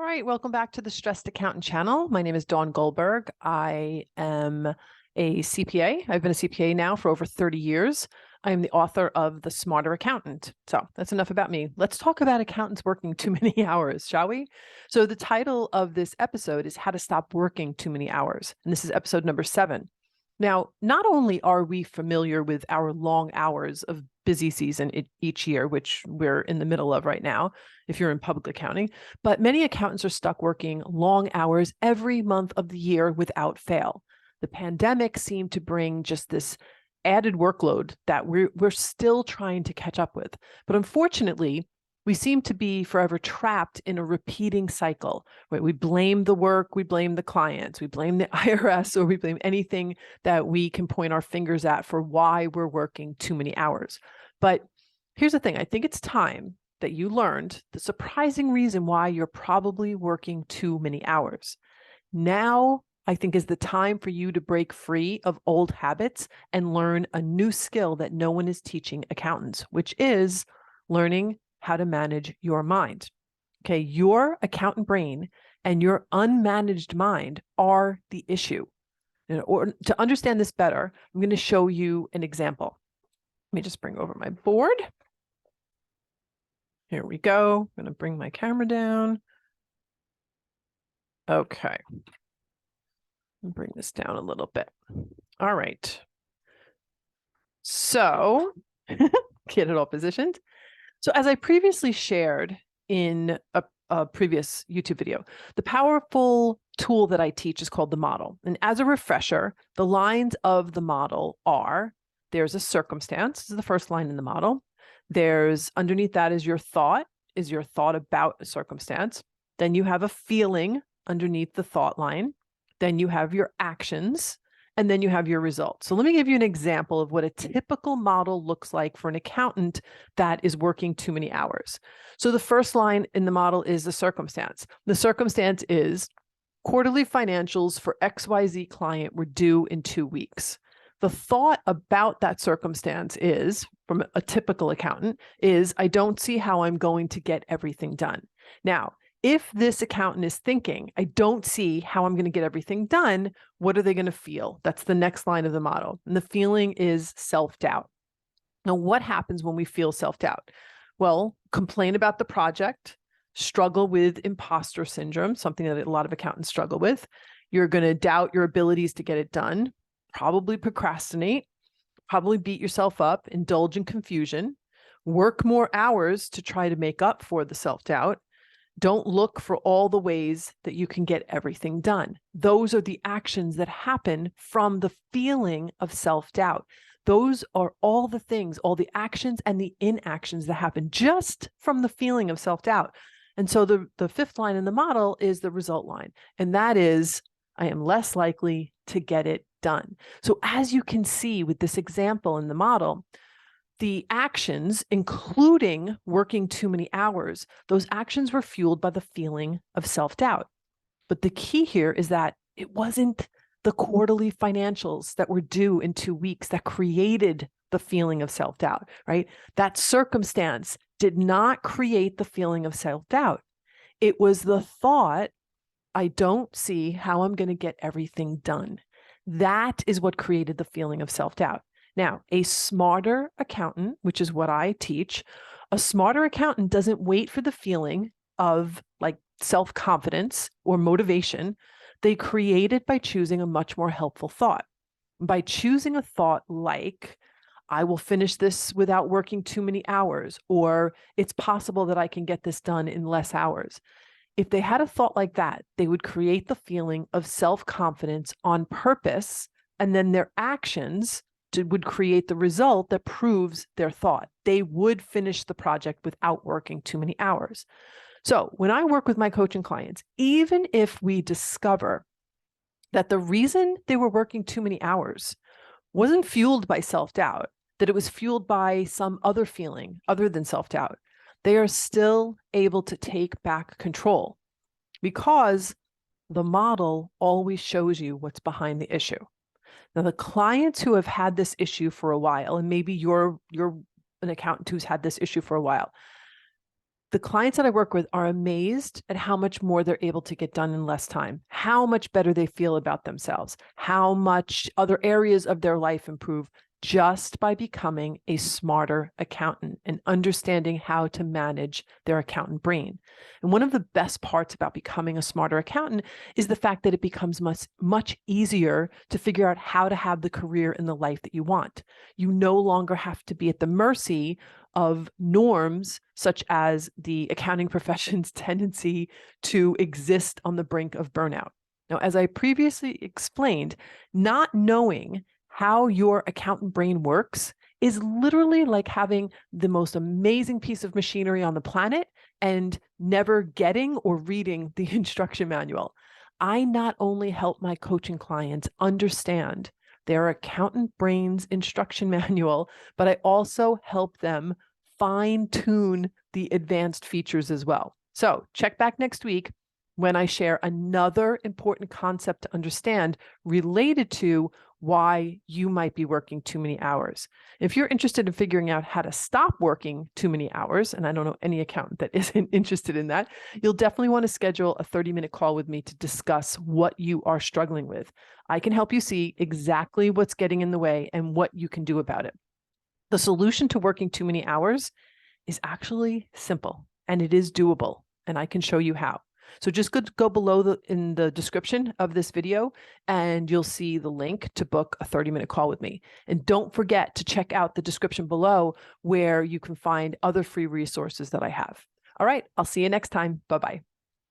All right, welcome back to the Stressed Accountant channel. My name is Dawn Goldberg. I am a CPA. I've been a CPA now for over 30 years. I am the author of The Smarter Accountant. So that's enough about me. Let's talk about accountants working too many hours, shall we? So the title of this episode is How to Stop Working Too Many Hours. And this is episode number 7. Now, not only are we familiar with our long hours of busy season each year, which we're in the middle of right now, if you're in public accounting, but many accountants are stuck working long hours every month of the year without fail. The pandemic seemed to bring just this added workload that we're still trying to catch up with. But unfortunately, we seem to be forever trapped in a repeating cycle, right? We blame the work, we blame the clients, we blame the IRS, or we blame anything that we can point our fingers at for why we're working too many hours. But here's the thing, I think it's time that you learned the surprising reason why you're probably working too many hours. Now, I think is the time for you to break free of old habits and learn a new skill that no one is teaching accountants, which is learning how to manage your mind. Okay, your accountant brain and your unmanaged mind are the issue. And to understand this better, I'm going to show you an example. Let me just bring over my board. Here we go. I'm going to bring my camera down. Okay. Bring this down a little bit. All right. So, get it all positioned. So as I previously shared in a previous YouTube video, the powerful tool that I teach is called the model. And as a refresher, the lines of the model are, there's a circumstance, this is the first line in the model. There's, underneath that is your thought about a circumstance. Then you have a feeling underneath the thought line. Then you have your actions, and then you have your results. So let me give you an example of what a typical model looks like for an accountant that is working too many hours. So the first line in the model is the circumstance. The circumstance is quarterly financials for XYZ client were due in 2 weeks. The thought about that circumstance is, from a typical accountant, is I don't see how I'm going to get everything done. Now, if this accountant is thinking, I don't see how I'm going to get everything done, what are they going to feel? That's the next line of the model. And the feeling is self-doubt. Now, what happens when we feel self-doubt? Well, complain about the project, struggle with imposter syndrome, something that a lot of accountants struggle with. You're going to doubt your abilities to get it done, probably procrastinate, probably beat yourself up, indulge in confusion, work more hours to try to make up for the self-doubt. Don't look for all the ways that you can get everything done. Those are the actions that happen from the feeling of self-doubt. Those are all the things, all the actions and the inactions that happen just from the feeling of self-doubt. And so the fifth line in the model is the result line. And that is, I am less likely to get it done. So as you can see with this example in the model, the actions, including working too many hours, those actions were fueled by the feeling of self-doubt. But the key here is that it wasn't the quarterly financials that were due in 2 weeks that created the feeling of self-doubt, right? That circumstance did not create the feeling of self-doubt. It was the thought, I don't see how I'm going to get everything done. That is what created the feeling of self-doubt. Now, a smarter accountant, which is what I teach, a smarter accountant doesn't wait for the feeling of like self-confidence or motivation. They create it by choosing a much more helpful thought. By choosing a thought like, I will finish this without working too many hours, or it's possible that I can get this done in less hours. If they had a thought like that, they would create the feeling of self-confidence on purpose, and then their actions would create the result that proves their thought. They would finish the project without working too many hours. So when I work with my coaching clients, even if we discover that the reason they were working too many hours wasn't fueled by self-doubt, that it was fueled by some other feeling other than self-doubt, they are still able to take back control because the model always shows you what's behind the issue. Now, the clients who have had this issue for a while, and maybe you're an accountant who's had this issue for a while, the clients that I work with are amazed at how much more they're able to get done in less time, how much better they feel about themselves, how much other areas of their life improve just by becoming a smarter accountant and understanding how to manage their accountant brain. And one of the best parts about becoming a smarter accountant is the fact that it becomes much easier to figure out how to have the career and the life that you want. You no longer have to be at the mercy of norms such as the accounting profession's tendency to exist on the brink of burnout. Now, as I previously explained, not knowing how your accountant brain works is literally like having the most amazing piece of machinery on the planet and never getting or reading the instruction manual. I not only help my coaching clients understand their accountant brain's instruction manual, but I also help them fine-tune the advanced features as well. So check back next week when I share another important concept to understand related to why you might be working too many hours. If you're interested in figuring out how to stop working too many hours, and I don't know any accountant that isn't interested in that, you'll definitely want to schedule a 30-minute call with me to discuss what you are struggling with. I can help you see exactly what's getting in the way and what you can do about it. The solution to working too many hours is actually simple, and it is doable, and I can show you how. So just go below in the description of this video, and you'll see the link to book a 30-minute call with me. And don't forget to check out the description below where you can find other free resources that I have. All right, I'll see you next time. Bye-bye.